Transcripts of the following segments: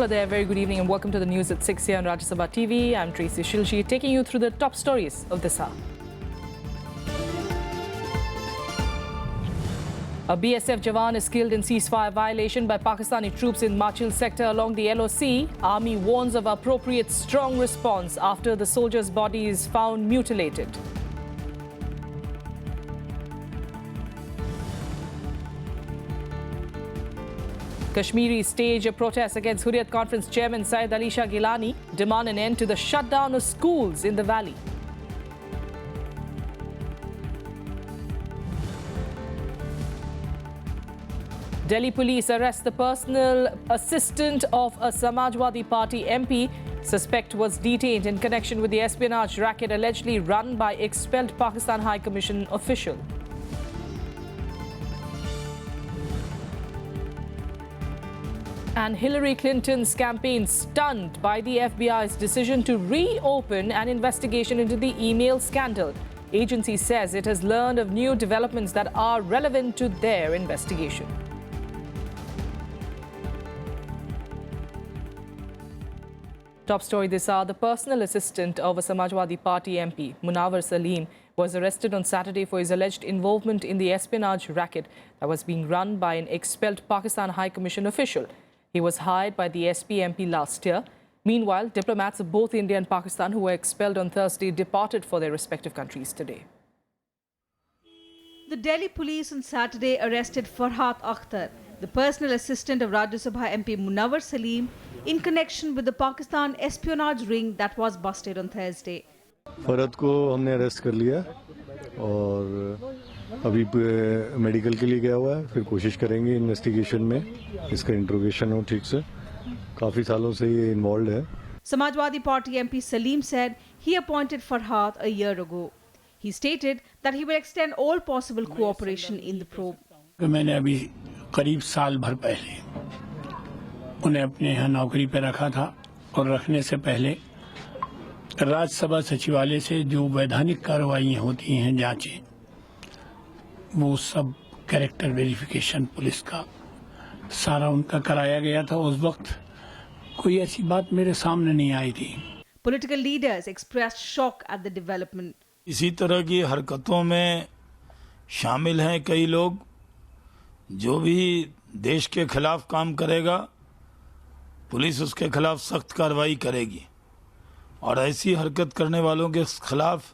Hello there, very good evening and welcome to the news at 6 here on Rajya Sabha TV. I'm Tracy Shilji, taking you through the top stories of this hour. A BSF Jawan is killed in ceasefire violation by Pakistani troops in Machil sector along the LOC. Army warns of appropriate strong response after the soldier's body is found mutilated. Kashmiris stage a protest against Hurriyat Conference Chairman Syed Ali Shah Gilani, demand an end to the shutdown of schools in the valley. Delhi police arrest the personal assistant of a Samajwadi Party MP. Suspect was detained in connection with the espionage racket allegedly run by expelled Pakistan High Commission official. And Hillary Clinton's campaign stunned by the FBI's decision to reopen an investigation into the email scandal. Agency says it has learned of new developments that are relevant to their investigation. Top story this hour, the personal assistant of a Samajwadi Party MP, Munawar Salim, was arrested on Saturday for his alleged involvement in the espionage racket that was being run by an expelled Pakistan High Commission official. He was hired by the SPMP last year. Meanwhile, diplomats of both India and Pakistan who were expelled on Thursday departed for their respective countries today. The Delhi police on Saturday arrested Farhat Akhtar, the personal assistant of Rajya Sabha MP Munawar Salim, in connection with the Pakistan espionage ring that was busted on Thursday. Farhat को हमने arrest कर लिया और अभी medical के लिए गया हुआ है, फिर कोशिश करेंगे इन्वेस्टिगेशन में इसका इंट्रोगेशन हो ठीक से, काफी सालों से ये इन्वॉल्व है. Samajwadi Party MP Salim said he appointed Farhat a year ago. He stated that he will extend all possible cooperation in the probe. मैंने अभी करीब साल भर पहले उन्हें अपने यहाँ नौकरी पर रखा था और रखने से पहले राज्यसभा सचिवालय से जो वैधानिक कार्रवाई होती हैं, जांचें, वो सब कैरेक्टर वेरिफिकेशन पुलिस का सारा उनका कराया गया था. उस वक्त कोई ऐसी बात मेरे सामने नहीं आई थी. Political leaders expressed shock at the development. इसी तरह की हरकतों में शामिल हैं कई लोग. जो भी देश के खिलाफ काम करेगा, पुलिस उसके खिलाफ सख्त कार्रवाई करेगी और ऐसी हरकत करने वालों के खिलाफ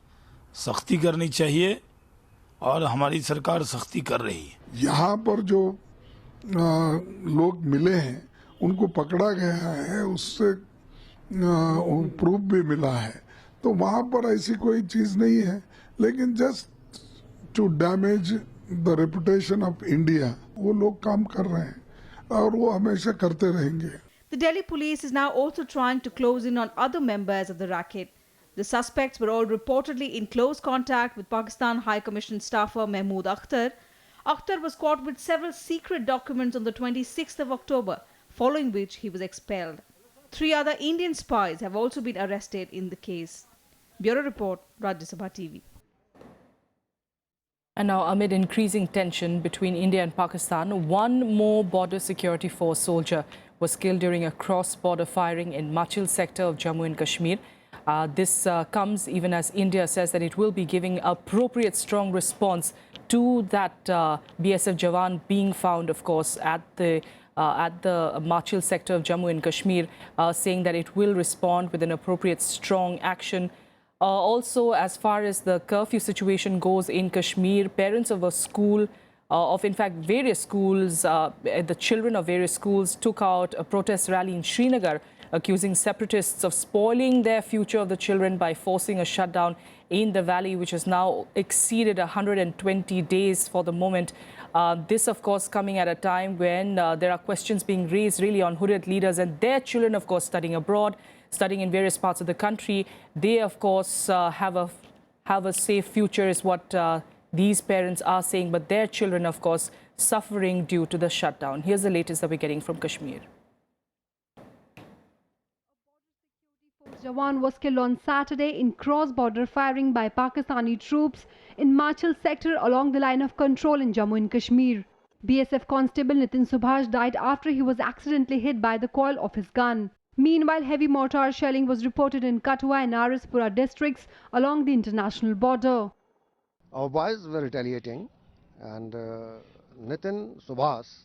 सख्ती करनी चाहिए और हमारी सरकार सख्ती कर रही है. यहाँ पर जो लोग मिले हैं उनको पकड़ा गया है, उससे प्रूफ भी मिला है, तो वहाँ पर ऐसी कोई चीज नहीं है, लेकिन just to damage the reputation of India वो लोग काम कर रहे हैं और वो हमेशा करते रहेंगे. The Delhi police is now also trying to close in on other members of the racket. The suspects were all reportedly in close contact with Pakistan High Commission staffer Mahmood Akhtar. Akhtar was caught with several secret documents on the 26th of October, following which he was expelled. 3 other Indian spies have also been arrested in the case. Bureau Report, Rajya Sabha TV. And now, amid increasing tension between India and Pakistan, one more border security force soldier was killed during a cross-border firing in Machil sector of Jammu and Kashmir. This comes even as India says that it will be giving appropriate strong response to that BSF Jawan being found, of course, at the Machil sector of Jammu and Kashmir, saying that it will respond with an appropriate strong action. Also, as far as the curfew situation goes in Kashmir, parents of a school, in fact various schools, the children of various schools took out a protest rally in Srinagar, accusing separatists of spoiling their future of the children by forcing a shutdown in the valley, which has now exceeded 120 days for the moment. This, of course, coming at a time when there are questions being raised really on Hurriyat leaders and their children, of course, studying abroad, studying in various parts of the country. They, of course, have a safe future is what these parents are saying, but their children, of course, suffering due to the shutdown. Here's the latest that we're getting from Kashmir. Jawan was killed on Saturday in cross-border firing by Pakistani troops in Machil sector along the line of control in Jammu and Kashmir. BSF constable Nitin Subhash died after he was accidentally hit by the coil of his gun. Meanwhile, heavy mortar shelling was reported in Kathua and Arispura districts along the international border. Our boys were retaliating, and Nitin Subhas,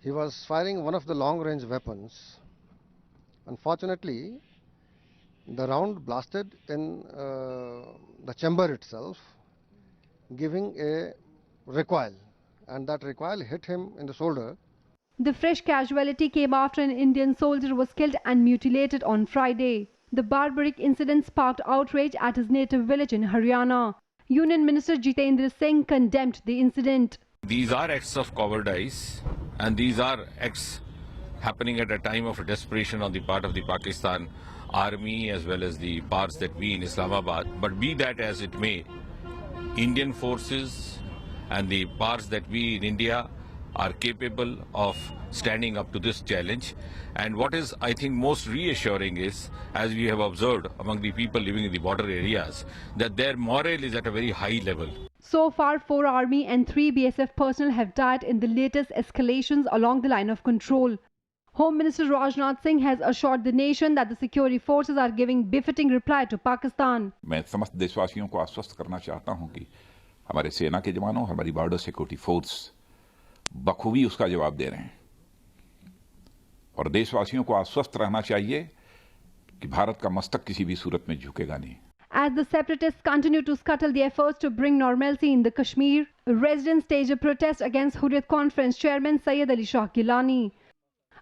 he was firing one of the long-range weapons. Unfortunately, the round blasted in the chamber itself, giving a recoil, and that recoil hit him in the shoulder. The fresh casualty came after an Indian soldier was killed and mutilated on Friday. The barbaric incident sparked outrage at his native village in Haryana. Union Minister Jitendra Singh condemned the incident. These are acts of cowardice, and these are acts happening at a time of desperation on the part of the Pakistan army as well as the powers that be in Islamabad. But be that as it may, Indian forces and the powers that be in India are capable of standing up to this challenge. And what is, I think, most reassuring is, as we have observed among the people living in the border areas, that their morale is at a very high level. So far, 4 Army and 3 BSF personnel have died in the latest escalations along the line of control. Home Minister Rajnath Singh has assured the nation that the security forces are giving befitting reply to Pakistan. मैं समस्त देशवासियों को आश्वस्त करना चाहता हूं कि हमारे सेना के जवानों, हमारी बॉर्डर सिक्योरिटी फोर्स बखूबी उसका जवाब दे रहे हैं और देशवासियों को आश्वस्त रहना चाहिए कि भारत का मस्तक किसी भी सूरत में झुकेगा नहीं. As the separatists continue to scuttle the efforts to bring normalcy in the Kashmir, residents staged a protest against Hurriyat Conference Chairman Syed Ali Shah Gilani.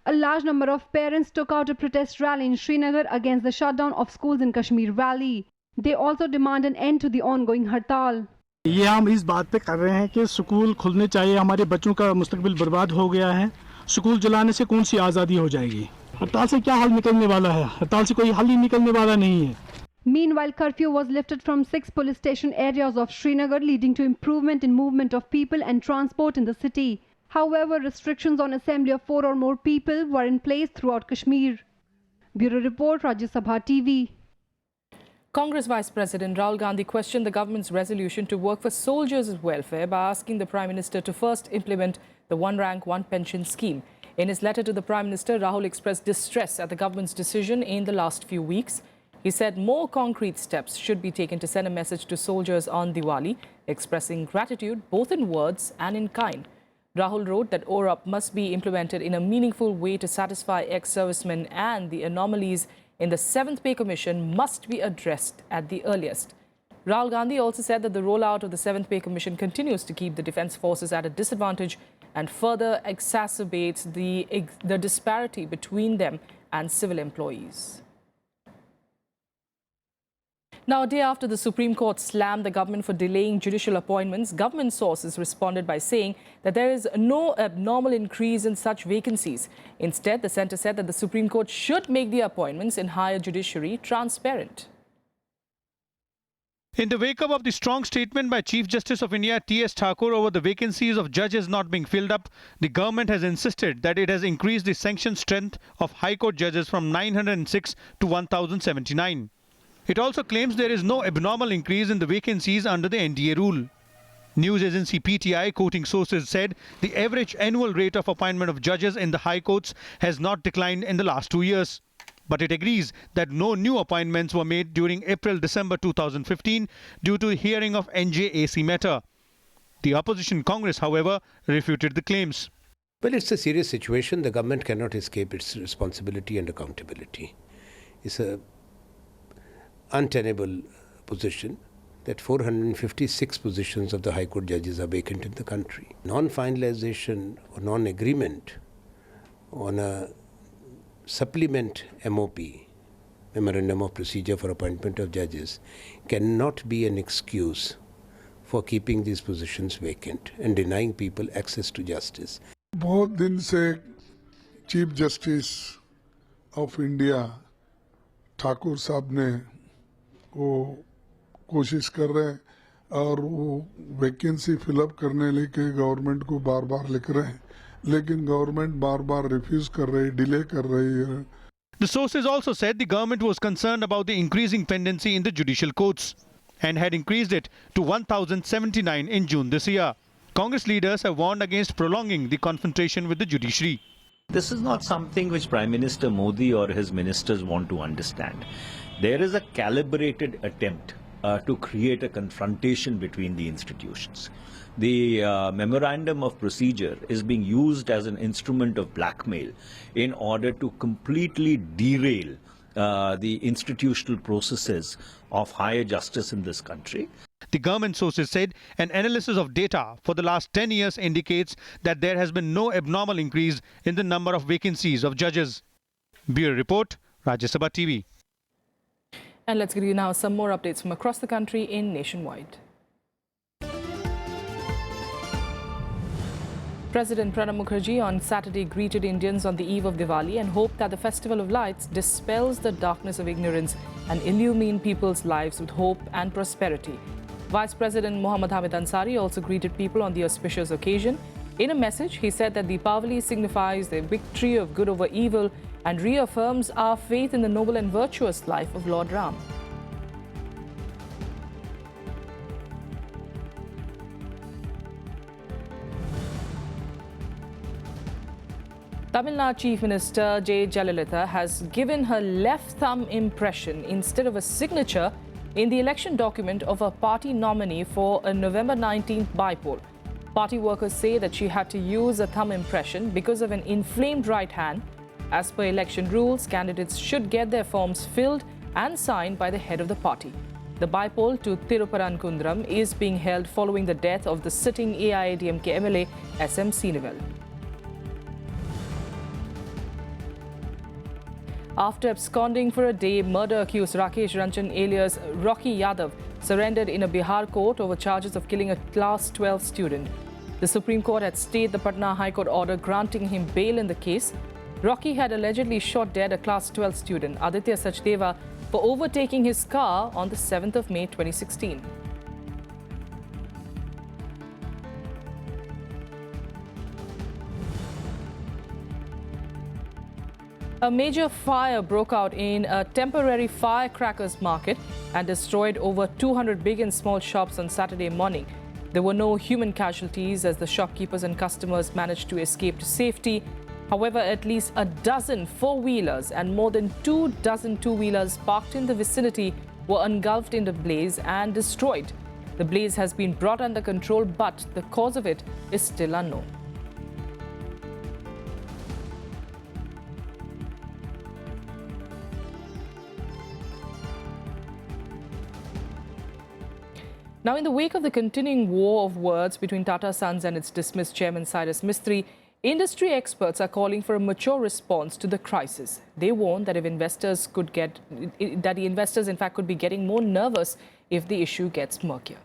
A large number of parents took out a protest rally in Srinagar against the shutdown of schools in Kashmir Valley. They also demand an end to the ongoing hartal. ये हम इस बात पे कर रहे हैं कि school खुलने चाहिए. हमारे बच्चों का मुस्तकबिल बर्बाद हो गया है. स्कूल जलाने से कौन सी आज़ादी हो जाएगी? हड़ताल से क्या हल निकलने वाला है? हड़ताल से कोई हल ही निकलने वाला नहीं है. Meanwhile, curfew was lifted from 6 police station areas of Srinagar, leading to improvement in movement of people and transport in the city. However, restrictions on assembly of 4 or more people were in place throughout Kashmir. Bureau Report, Rajya Sabha TV. Congress Vice President Rahul Gandhi questioned the government's resolution to work for soldiers' welfare by asking the Prime Minister to first implement the one rank, one pension scheme. In his letter to the Prime Minister, Rahul expressed distress at the government's decision in the last few weeks. He said more concrete steps should be taken to send a message to soldiers on Diwali, expressing gratitude both in words and in kind. Rahul wrote that ORAP must be implemented in a meaningful way to satisfy ex-servicemen, and the anomalies in the 7th Pay Commission must be addressed at the earliest. Rahul Gandhi also said that the rollout of the 7th Pay Commission continues to keep the defence forces at a disadvantage and further exacerbates the disparity between them and civil employees. Now, a day after the Supreme Court slammed the government for delaying judicial appointments, government sources responded by saying that there is no abnormal increase in such vacancies. Instead, the centre said that the Supreme Court should make the appointments in higher judiciary transparent. In the wake-up of the strong statement by Chief Justice of India T.S. Thakur over the vacancies of judges not being filled up, the government has insisted that it has increased the sanction strength of High Court judges from 906 to 1,079. It also claims there is no abnormal increase in the vacancies under the NDA rule. News agency PTI, quoting sources, said the average annual rate of appointment of judges in the High Courts has not declined in the last 2 years. But it agrees that no new appointments were made during April-December 2015 due to the hearing of NJAC matter. The opposition Congress, however, refuted the claims. Well, it's a serious situation. The government cannot escape its responsibility and accountability. It's a untenable position that 456 positions of the High Court judges are vacant in the country. Non-finalization or non-agreement on a supplement MOP, Memorandum of Procedure for Appointment of Judges, cannot be an excuse for keeping these positions vacant and denying people access to justice. बहुत दिन से chief justice of India Thakur साहब ने वो कोशिश कर रहे हैं और वो वैकेंसी फिलअप करने लेके गवर्नमेंट को बार बार लिख रहे हैं, लेकिन गवर्नमेंट बार बार रिफ्यूज कर रही है, डिले कर रही है. The sources also said the government was concerned about the increasing pendency in the judicial courts and had increased it to 1,079 in June this year. Congress leaders have warned against prolonging the confrontation with the judiciary. This is not something which Prime Minister Modi or his ministers want to understand. There is a calibrated attempt to create a confrontation between the institutions. The memorandum of procedure is being used as an instrument of blackmail in order to completely derail the institutional processes of higher justice in this country. The government sources said an analysis of data for the last 10 years indicates that there has been no abnormal increase in the number of vacancies of judges. Bureau Report, Rajya Sabha TV. And let's give you now some more updates from across the country in Nationwide. President Pranab Mukherjee on Saturday greeted Indians on the eve of Diwali and hoped that the Festival of Lights dispels the darkness of ignorance and illumine people's lives with hope and prosperity. Vice President Muhammad Hamid Ansari also greeted people on the auspicious occasion. In a message, he said that Deepavali signifies the victory of good over evil and reaffirms our faith in the noble and virtuous life of Lord Ram. Tamil Nadu Chief Minister J. Jayalalitha has given her left thumb impression instead of a signature in the election document of a party nominee for a November 19th bypoll. Party workers say that she had to use a thumb impression because of an inflamed right hand. As per election rules, candidates should get their forms filled and signed by the head of the party. The bypoll to Thiruparankundaram is being held following the death of the sitting AIADMK MLA SM Sinivel. After absconding for a day, murder-accused Rakesh Ranjan alias Rocky Yadav surrendered in a Bihar court over charges of killing a Class 12 student. The Supreme Court had stayed the Patna High Court order granting him bail in the case. Rocky had allegedly shot dead a Class 12 student, Aditya Sachdeva, for overtaking his car on the 7th of May 2016. A major fire broke out in a temporary firecrackers market and destroyed over 200 big and small shops on Saturday morning. There were no human casualties as the shopkeepers and customers managed to escape to safety. However, at least a dozen four-wheelers and more than 24 two-wheelers parked in the vicinity were engulfed in the blaze and destroyed. The blaze has been brought under control, but the cause of it is still unknown. Now, in the wake of the continuing war of words between Tata Sons and its dismissed chairman Cyrus Mistry, industry experts are calling for a mature response to the crisis. They warn that the investors in fact could be getting more nervous if the issue gets murkier.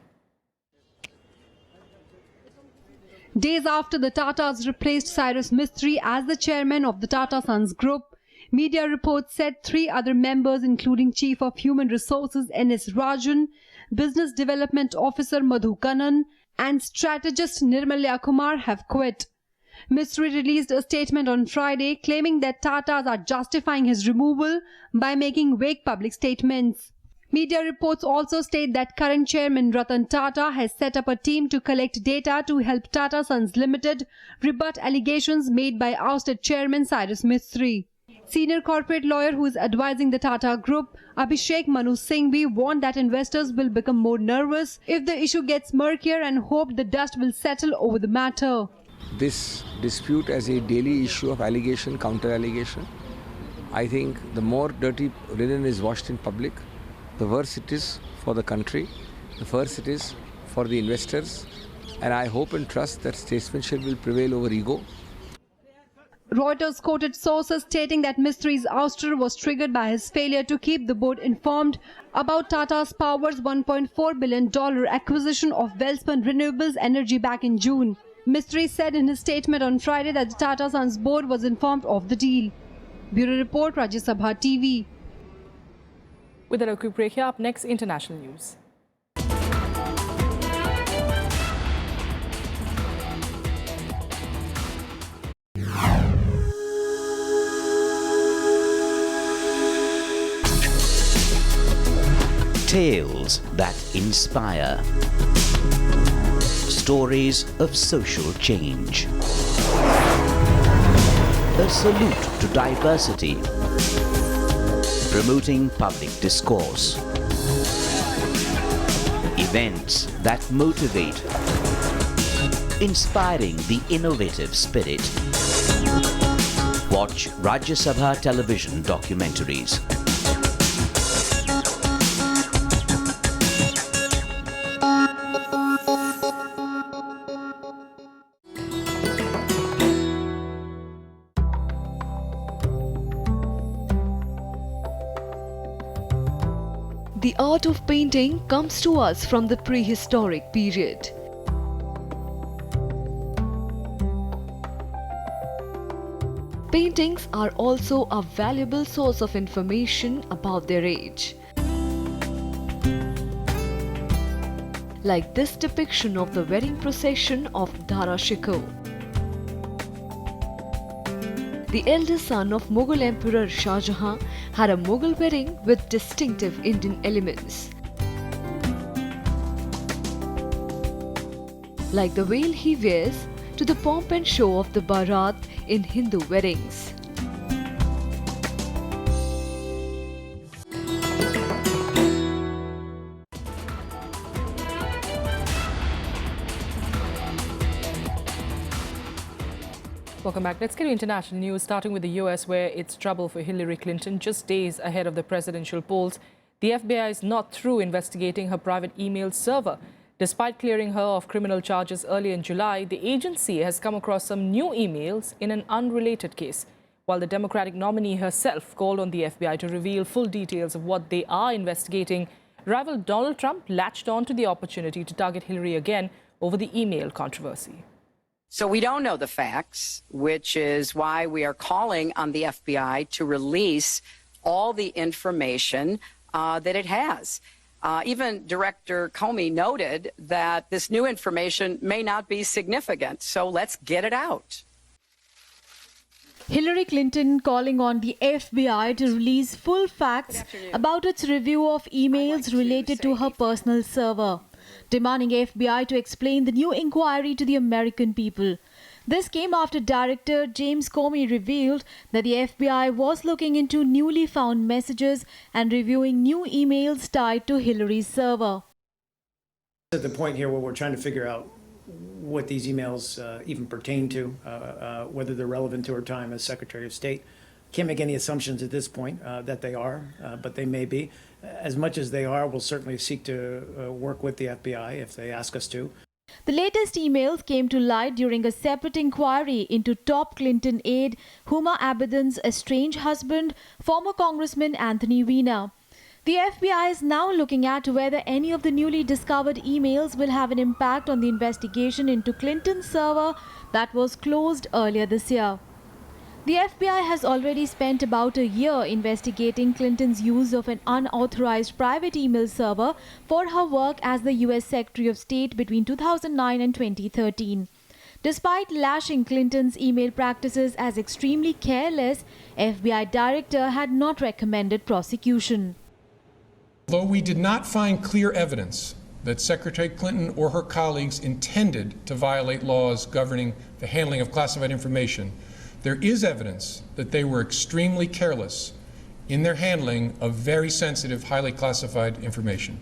Days after the Tatas replaced Cyrus Mistry as the chairman of the Tata Sons Group, media reports said 3 other members, including Chief of Human Resources N.S. Rajan, Business Development Officer Madhu Kannan and strategist Nirmalya Kumar have quit. Mistry released a statement on Friday claiming that Tatas are justifying his removal by making vague public statements. Media reports also state that current chairman Ratan Tata has set up a team to collect data to help Tata Sons Limited rebut allegations made by ousted chairman Cyrus Mistry. Senior corporate lawyer who is advising the Tata Group, Abhishek Manu Singhvi, warned that investors will become more nervous if the issue gets murkier and hoped the dust will settle over the matter. This dispute as a daily issue of allegation, counter-allegation, I think the more dirty linen is washed in public, the worse it is for the country, the worse it is for the investors, and I hope and trust that statesmanship will prevail over ego. Reuters quoted sources stating that Mistry's ouster was triggered by his failure to keep the board informed about Tata's Power's $1.4 billion acquisition of Welspun Renewables Energy back in June. Mistry said in his statement on Friday that the Tata Sons board was informed of the deal. Bureau Report, Rajya Sabha TV. With a quick break here, up next, international news. Tales that inspire. stories of social change. A salute to diversity, promoting public discourse. Events that motivate, inspiring the innovative spirit. Watch Rajya Sabha television documentaries. The art of painting comes to us from the prehistoric period. Paintings are also a valuable source of information about their age. Like this depiction of the wedding procession of Dara Shikoh. The eldest son of Mughal Emperor Shah Jahan had a Mughal wedding with distinctive Indian elements. Like the veil he wears to the pomp and show of the Bharat in Hindu weddings. Welcome back. Let's get to international news, starting with the US, where it's trouble for Hillary Clinton just days ahead of the presidential polls. The FBI is not through investigating her private email server. Despite clearing her of criminal charges early in July, the agency has come across some new emails in an unrelated case. While the Democratic nominee herself called on the FBI to reveal full details of what they are investigating, rival Donald Trump latched on to the opportunity to target Hillary again over the email controversy. So we don't know the facts, which is why we are calling on the FBI to release all the information that it has. Even Director Comey noted that this new information may not be significant, so let's get it out. Hillary Clinton calling on the FBI to release full facts about its review of emails related to her personal server, demanding FBI to explain the new inquiry to the American people. This came after Director James Comey revealed that the FBI was looking into newly found messages and reviewing new emails tied to Hillary's server. At the point here where we're trying to figure out what these emails even pertain to, whether they're relevant to her time as Secretary of State. Can't make any assumptions at this point that they are, but they may be. As much as they are, we'll certainly seek to work with the FBI if they ask us to. The latest emails came to light during a separate inquiry into top Clinton aide Huma Abedin's estranged husband, former Congressman Anthony Weiner. The FBI is now looking at whether any of the newly discovered emails will have an impact on the investigation into Clinton's server that was closed earlier this year. The FBI has already spent about a year investigating Clinton's use of an unauthorized private email server for her work as the US Secretary of State between 2009 and 2013. Despite lashing Clinton's email practices as extremely careless, FBI director had not recommended prosecution. Although we did not find clear evidence that Secretary Clinton or her colleagues intended to violate laws governing the handling of classified information, there is evidence that they were extremely careless in their handling of very sensitive, highly classified information.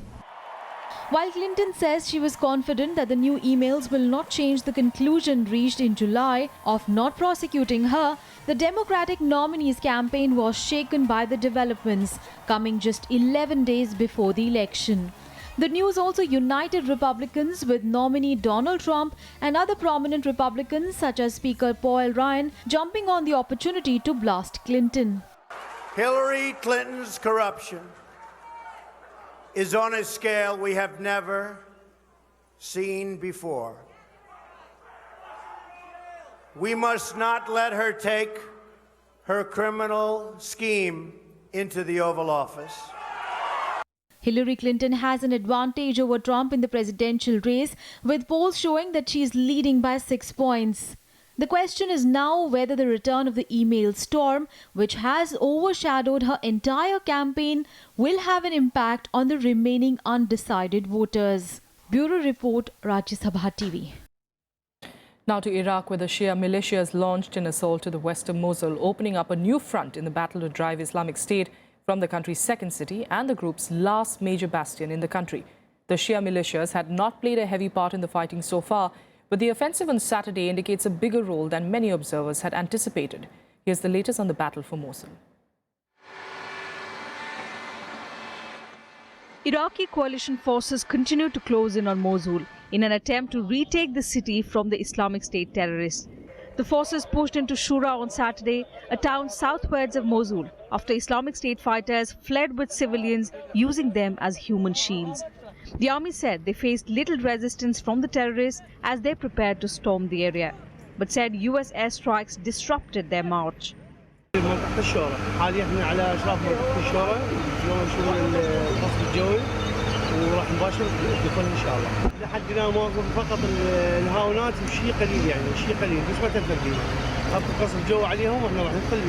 While Clinton says she was confident that the new emails will not change the conclusion reached in July of not prosecuting her, the Democratic nominee's campaign was shaken by the developments, coming just 11 days before the election. The news also united Republicans, with nominee Donald Trump and other prominent Republicans such as Speaker Paul Ryan jumping on the opportunity to blast Clinton. Hillary Clinton's corruption is on a scale we have never seen before. We must not let her take her criminal scheme into the Oval Office. Hillary Clinton has an advantage over Trump in the presidential race, with polls showing that she is leading by 6 points. The question is now whether the return of the email storm, which has overshadowed her entire campaign, will have an impact on the remaining undecided voters. Bureau Report, Rajya Sabha TV. Now to Iraq, where the Shia militias launched an assault to the western Mosul, opening up a new front in the battle to drive Islamic State from the country's second city and the group's last major bastion in the country. The Shia militias had not played a heavy part in the fighting so far, but the offensive on Saturday indicates a bigger role than many observers had anticipated. Here's the latest on the battle for Mosul. Iraqi coalition forces continue to close in on Mosul in an attempt to retake the city from the Islamic State terrorists. The forces pushed into Shura on Saturday, a town southwards of Mosul, after Islamic State fighters fled with civilians using them as human shields. The army said they faced little resistance from the terrorists as they prepared to storm the area, but said US airstrikes disrupted their march. منطقة الشورى حاليا احنا على اشراف منطقة الشورى اليوم نشوف القصف الجوي وراح نباشر الدخول ان شاء الله. لحد الان موقف فقط الهاونات وشيء قليل يعني شيء قليل بس ما تاثر فينا. خط القصف الجوي عليهم واحنا راح ندخل.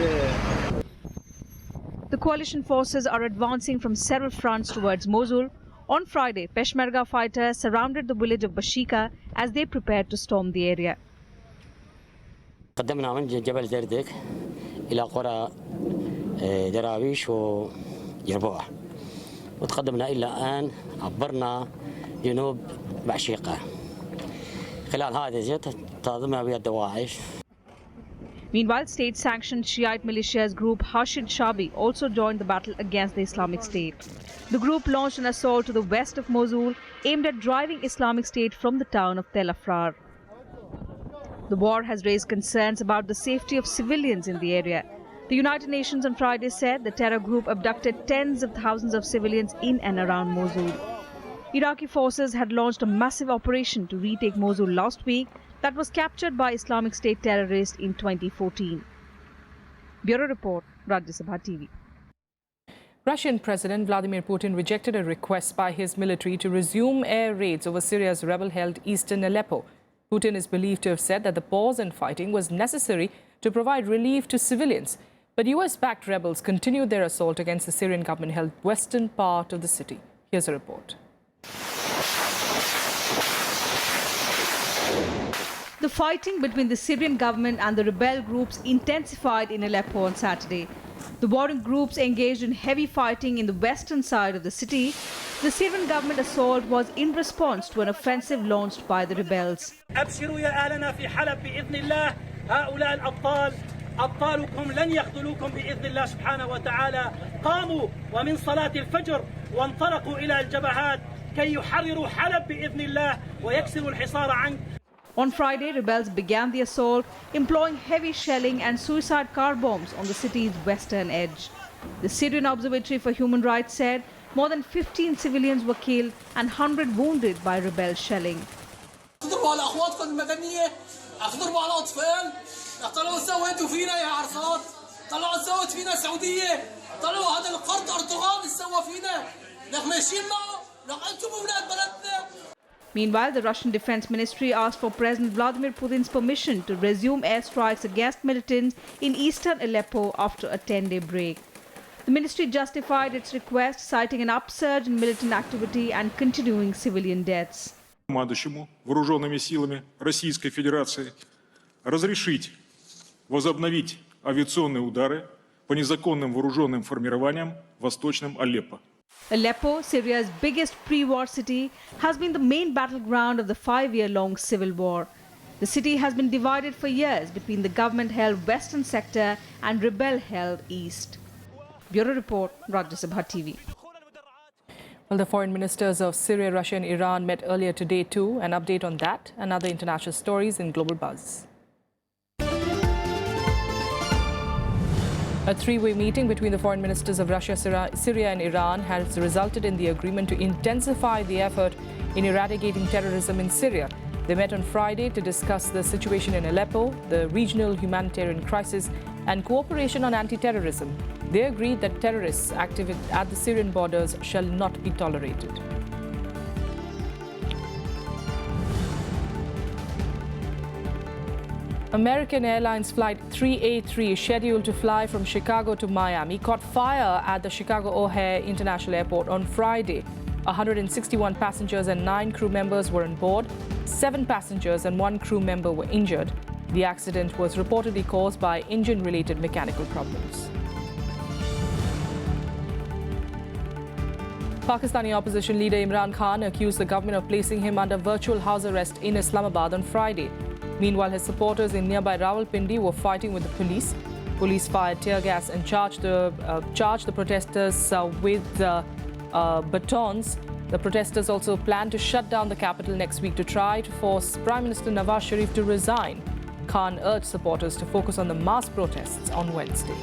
The coalition forces are advancing from several fronts towards Mosul. On Friday, Peshmerga fighters surrounded the village of Bashika as they prepared to storm the area. قدمنا من جبل زردك إلى قرى دراويش وجربوع وتقدمنا إلى الآن عبرنا جنوب بعشيقة خلال هذه الجهة تنظمها بيد دواعش. Meanwhile, state-sanctioned Shiite militias group Hashid Shabi also joined the battle against the Islamic State. The group launched an assault to the west of Mosul aimed at driving Islamic State from the town of Tel Afrar. The war has raised concerns about the safety of civilians in the area. The United Nations on Friday said the terror group abducted tens of thousands of civilians in and around Mosul. Iraqi forces had launched a massive operation to retake Mosul last week that was captured by Islamic State terrorists in 2014. Bureau Report, Rajya Sabha TV. Russian President Vladimir Putin rejected a request by his military to resume air raids over Syria's rebel-held eastern Aleppo. Putin is believed to have said that the pause in fighting was necessary to provide relief to civilians. But US-backed rebels continued their assault against the Syrian government-held western part of the city. Here's a report. The fighting between the Syrian government and the rebel groups intensified in Aleppo on Saturday. The warring groups engaged in heavy fighting in the western side of the city. The Syrian government assault was in response to an offensive launched by the rebels. أبشروا يا أهلنا في حلب بإذن الله هؤلاء الأبطال أبطالكم لن يخذلوكم بإذن الله سبحانه وتعالى قاموا ومن صلاة الفجر وانطلقوا إلى الجبهات كي يحرروا حلب بإذن الله ويكسروا الحصار عنك. On Friday, rebels began the assault, employing heavy shelling and suicide car bombs on the city's western edge. The Syrian Observatory for Human Rights said more than 15 civilians were killed and 100 wounded by rebel shelling. اضربوا على اخواتكم المدنيه، اضربوا على اطفال، طلعوا سويتوا فينا يا عرصات، طلعوا سوت فينا سعوديه، طلعوا هذا القرد اردوغان اللي سوى فينا، لك ماشيين معه، لك انتم اولاد بلدنا. Meanwhile, the Russian Defense Ministry asked for President Vladimir Putin's permission to resume airstrikes against militants in eastern Aleppo after a 10-day break. The ministry justified its request, citing an upsurge in militant activity and continuing civilian deaths. Командующему вооруженными силами Российской Федерации разрешить возобновить авиационные удары по незаконным вооруженным формированиям в Восточном Алеппо. Aleppo, Syria's biggest pre-war city, has been the main battleground of the 5-year-long civil war. The city has been divided for years between the government-held western sector and rebel-held east. Bureau Report, Rajya Sabha TV. Well, the foreign ministers of Syria, Russia and Iran met earlier today too. An update on that and other international stories in Global Buzz. A three-way meeting between the foreign ministers of Russia, Syria and Iran has resulted in the agreement to intensify the effort in eradicating terrorism in Syria. They met on Friday to discuss the situation in Aleppo, the regional humanitarian crisis and cooperation on anti-terrorism. They agreed that terrorists active at the Syrian borders shall not be tolerated. American Airlines Flight 383, scheduled to fly from Chicago to Miami, caught fire at the Chicago O'Hare International Airport on Friday 161 passengers and 9 crew members were on board. 7 passengers and 1 crew member were injured. The accident was reportedly caused by engine-related mechanical problems. Pakistani opposition leader Imran Khan accused the government of placing him under virtual house arrest in Islamabad on Friday. Meanwhile, his supporters in nearby Rawalpindi were fighting with the police. Police fired tear gas and charged the protesters with batons. The protesters also plan to shut down the capital next week to try to force Prime Minister Nawaz Sharif to resign. Khan urged supporters to focus on the mass protests on Wednesday.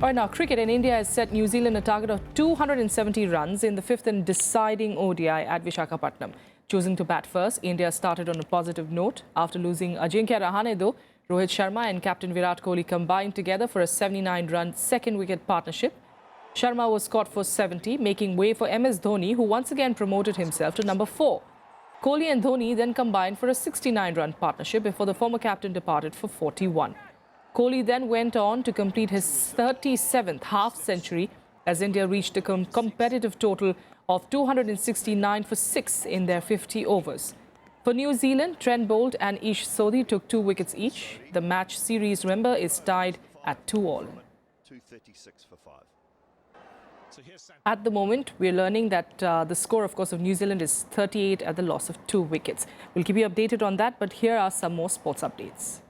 All right, now cricket. In India has set New Zealand a target of 270 runs in the 5th and deciding ODI at Vishakhapatnam. Choosing to bat first, India started on a positive note. After losing Ajinkya Rahane, though, Rohit Sharma and captain Virat Kohli combined together for a 79-run second-wicket partnership. Sharma was caught for 70, making way for MS Dhoni, who once again promoted himself to number 4. Kohli and Dhoni then combined for a 69-run partnership before the former captain departed for 41. Kohli then went on to complete his 37th half-century as India reached a competitive total of 269 for 6 in their 50 overs. For New Zealand, Trent Boult and Ish Sodhi took 2 wickets each. The match series, remember, is tied at 2-all. At the moment, we're learning that the score, of course, of New Zealand is 38 at the loss of 2 wickets. We'll keep you updated on that, but here are some more sports updates.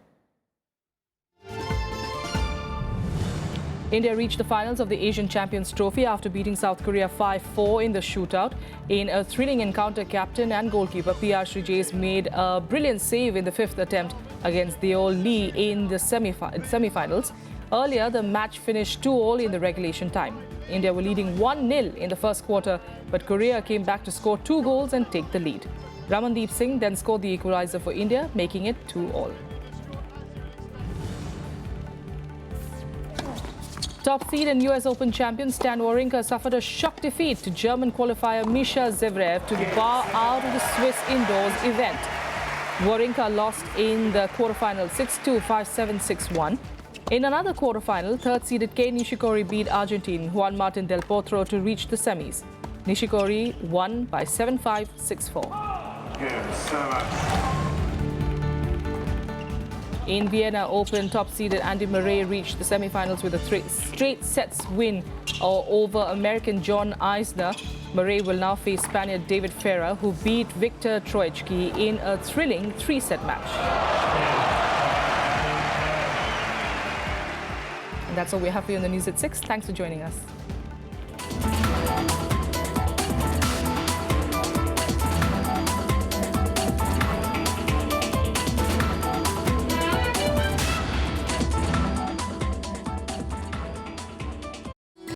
India reached the finals of the Asian Champions Trophy after beating South Korea 5-4 in the shootout. In a thrilling encounter, captain and goalkeeper PR Srijays made a brilliant save in the 5th attempt against Deol Lee in the semi-finals. Earlier, the match finished 2-all in the regulation time. India were leading 1-0 in the first quarter, but Korea came back to score 2 goals and take the lead. Ramandeep Singh then scored the equalizer for India, making it 2-all. Top seed and US Open champion Stan Wawrinka suffered a shock defeat to German qualifier Misha Zverev to bar out of the Swiss indoors event. Wawrinka lost in the quarterfinal 6-2, 5-7, 6-1. In another quarterfinal, third-seeded Kei Nishikori beat Argentine Juan Martín del Potro to reach the semis. Nishikori won by 7-5, 6-4. In Vienna Open, top-seeded Andy Murray reached the semi-finals with a straight sets win over American John Isner. Murray will now face Spaniard David Ferrer, who beat Viktor Troicki in a thrilling 3-set match. And that's all we have for you in the news at 6. Thanks for joining us.